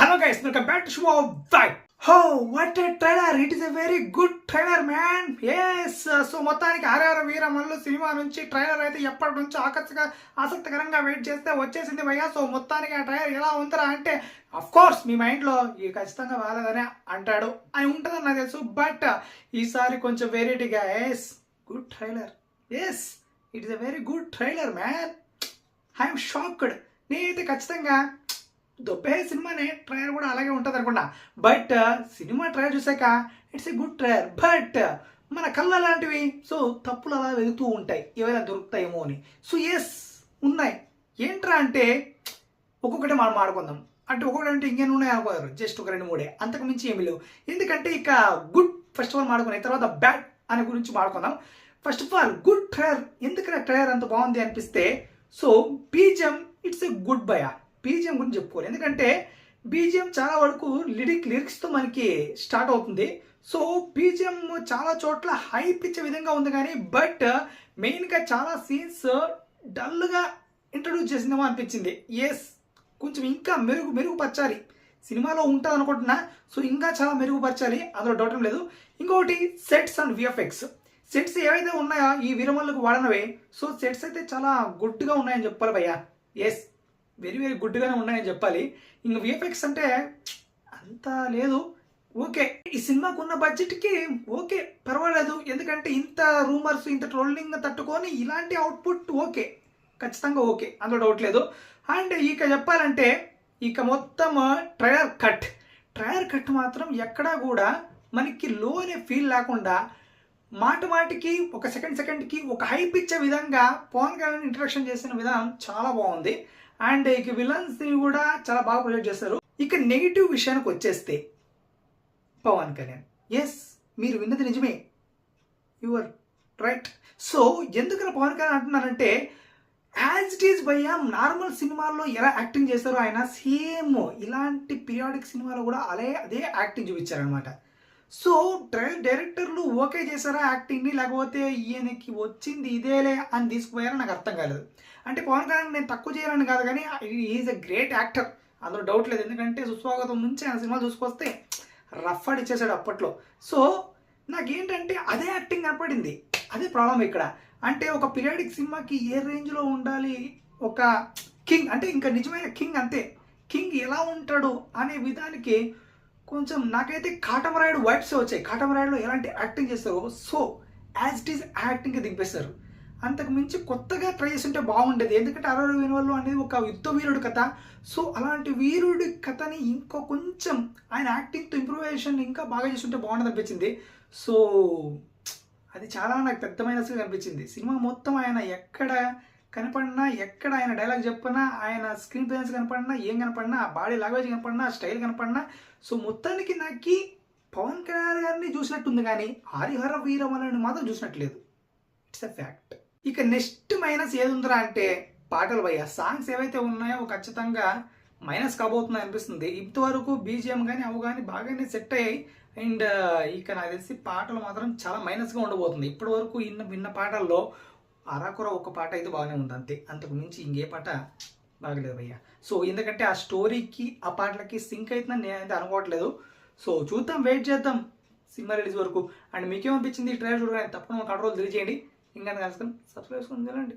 Hello guys, welcome back to Show of Vibe. Oh, what a trailer! It is a very good trailer, man. Yes, so మొత్తానికి RR Veeramallu cinema నుంచి trailer అయితే ఎప్పటి నుంచో ఆసక్తికరంగా wait చేస్తే వచ్చేసింది భయ్యా. సో మొత్తానికి ఆ ట్రైలర్ ఎలా ఉందరా అంటే అఫ్ కోర్స్ మీ మైండ్లో ఇది ఖచ్చితంగా బాగాలేదని అంటాడు అని ఉంటుందని నాకు తెలుసు. బట్ ఈసారి కొంచెం వెరైటీగా yes good trailer. Yes it is a very good trailer man. I'm shocked. నేనైతే ఖచ్చితంగా దొబ్బే సినిమానే ట్రైలర్ కూడా అలాగే ఉంటుంది అనుకున్నా. బట్ సినిమా ట్రైలర్ చూసాక it's a good trailer. But మన కళ్ళు అలాంటివి, సో తప్పులు అలా వెతుకుతూ ఉంటాయి, ఏవైనా దొరుకుతాయేమో అని. సో ఎస్ ఉన్నాయి. ఏంట్రా అంటే ఒక్కొక్కటి మనం ఆడుకుందాం అంటే ఒక్కొక్కటి అంటే ఇంకేం ఉన్నాయి అనుకోరు, జస్ట్ ఒక 2-3 అంతకు మించి ఏమి లేవు. ఎందుకంటే ఇక గుడ్ ఫస్ట్ ఆఫ్ ఆల్ మాడుకున్నాయి, తర్వాత బ్యాడ్ అనే గురించి మాడుకుందాం. First of all good trailer. ఎందుకంటే ట్రైలర్ అంత బాగుంది అనిపిస్తే so BGM it's a good బయా. బీజిఎం గురించి చెప్పుకోవాలి, ఎందుకంటే బీజిఎం చాలా వరకు లిరిక్స్తో మనకి స్టార్ట్ అవుతుంది. సో బీజిఎం చాలా చోట్ల హైప్ ఇచ్చే విధంగా ఉంది కానీ బట్ మెయిన్గా చాలా సీన్స్ డల్గా ఇంట్రడ్యూస్ చేసిందేమో అనిపించింది. ఎస్ కొంచెం ఇంకా మెరుగుపరచాలి, సినిమాలో ఉంటుంది అనుకుంటున్నా. సో ఇంకా చాలా మెరుగుపరచాలి, అందులో డౌట్ లేదు. ఇంకొకటి సెట్స్ అండ్ విఎఫ్ఎక్స్. సెట్స్ ఏవైతే ఉన్నాయో ఈ వీరమల్లుకు వాడినవే, సో సెట్స్ అయితే చాలా గుడ్గా ఉన్నాయని చెప్పాలి భయ్యా. ఎస్ వెరీ గుడ్గానే ఉన్నాయని చెప్పాలి. ఇంకా విఎఫ్ఎక్స్ అంటే అంత లేదు, ఓకే. ఈ సినిమాకు ఉన్న బడ్జెట్కి ఓకే పర్వాలేదు, ఎందుకంటే ఇంత రూమర్స్ ఇంత ట్రోలింగ్ తట్టుకొని ఇలాంటి అవుట్పుట్ ఓకే, ఖచ్చితంగా ఓకే, అందులో డౌట్ లేదు. అండ్ ఇక చెప్పాలంటే ఇక మొత్తం ట్రైలర్ కట్ మాత్రం ఎక్కడా కూడా మనకి లో అనే ఫీల్ లేకుండా మాటికి ఒక సెకండ్కి ఒక హైప్ ఇచ్చే విధంగా పవన్ కళ్యాణ్ ఇంట్రడక్షన్ చేసిన విధానం చాలా బాగుంది. అండ్ ఇక విలన్స్ కూడా చాలా బాగా ప్రొజెక్ట్ చేస్తారు. ఇక నెగిటివ్ విషయానికి వచ్చేస్తే పవన్ కళ్యాణ్, ఎస్ మీరు విన్నది నిజమే, యువర్ రైట్. సో ఎందుకని పవన్ కళ్యాణ్ అంటున్నానంటే యాజ్ ఇట్ ఈజ్ భయ్యా నార్మల్ సినిమాల్లో ఎలా యాక్టింగ్ చేస్తారో ఆయన సేమ్ ఇలాంటి పీరియాడిక్ సినిమాలో కూడా అదే యాక్టింగ్ చూపించారనమాట. సో డైరెక్టర్లు ఓకే చేశారా యాక్టింగ్ని, లేకపోతే ఈయనకి వచ్చింది ఇదేలే అని తీసుకుపోయారో నాకు అర్థం కాలేదు. అంటే పవన్ కళ్యాణ్ నేను తక్కువ చేయాలని కాదు కానీ ఈజ్ ఎ గ్రేట్ యాక్టర్, అందులో డౌట్ లేదు. ఎందుకంటే సుస్వాగతం నుంచి ఆయన సినిమా చూసుకొస్తే రఫ్ ఆడి ఇచ్చేసాడు అప్పట్లో. సో నాకేంటంటే అదే యాక్టింగ్ కనపడింది, అదే ప్రాబ్లం ఇక్కడ. అంటే ఒక పీరియాడిక్ సినిమాకి ఏ రేంజ్లో ఉండాలి ఒక కింగ్, అంటే ఇంకా నిజమైన కింగ్ అంతే, కింగ్ ఎలా ఉంటాడు అనే విధానికి కొంచెం నాకైతే కాటమరాయుడు వైబ్స్ వచ్చాయి. కాటమరాయుడులో ఎలాంటి యాక్టింగ్ చేస్తారో సో యాజ్ ఇట్ ఈజ్ యాక్టింగ్కి దింపేస్తారు. అంతకు మించి కొత్తగా ట్రై చేస్తుంటే బాగుండేది, ఎందుకంటే ఆర్ఆర్ వీరమల్లు అనేది ఒక యుద్ధ వీరుడి కథ. సో అలాంటి వీరుడి కథని ఇంకో కొంచెం ఆయన యాక్టింగ్తో ఇంప్రూవైజేషన్ ఇంకా బాగా చేస్తుంటే బాగుండదు అనిపించింది. సో అది చాలా నాకు పెద్ద మైనస్గా కనిపించింది. సినిమా మొత్తం ఆయన ఎక్కడ కనపడినా, ఎక్కడ ఆయన డైలాగ్ చెప్పినా, ఆయన స్క్రీన్ ప్రెజెన్స్ కనపడినా, ఏం కనపడినా, బాడీ లాంగ్వేజ్ కనపడినా, స్టైల్ కనపడినా, సో మొత్తానికి నాకు పవన్ కళ్యాణ్ గారిని చూసినట్టుంది కానీ హరిహర వీరమల్లుని మాత్రం చూసినట్లేదు. It's a fact. ఇక నెక్స్ట్ మైనస్ ఏది ఉందిరా అంటే పాటలు భయ్య. సాంగ్స్ ఏవైతే ఉన్నాయో ఖచ్చితంగా మైనస్ కాబోతున్నాయి అనిపిస్తుంది. ఇంతవరకు బీజిఎం కానీ అవి కానీ బాగానే సెట్ అయ్యాయి. అండ్ ఇక నాకు తెలిసి పాటలు మాత్రం చాలా మైనస్గా ఉండబోతుంది. ఇప్పటి వరకు విన్న పాటల్లో అరాకుర ఒక పాట అయితే బాగానే ఉంది అంతే, అంతకు మించి ఇంకే పాట బాగలేదు భయ్య. సో ఎందుకంటే ఆ స్టోరీకి ఆ పాటలకి సింక్ అవుతుందని నేనైతే అనుకోవట్లేదు. సో చూద్దాం, వెయిట్ చేద్దాం సినిమా రిలీజ్ వరకు. అండ్ మీకేమనిపించింది ఈ ట్రైలర్ చూడగానే తప్పకుండా ఒక కంట్రోల్ తెలియజేయండి. ఇంకా కలుస్తాం, సబ్స్క్రైబ్ చేసుకుని వెళ్ళండి.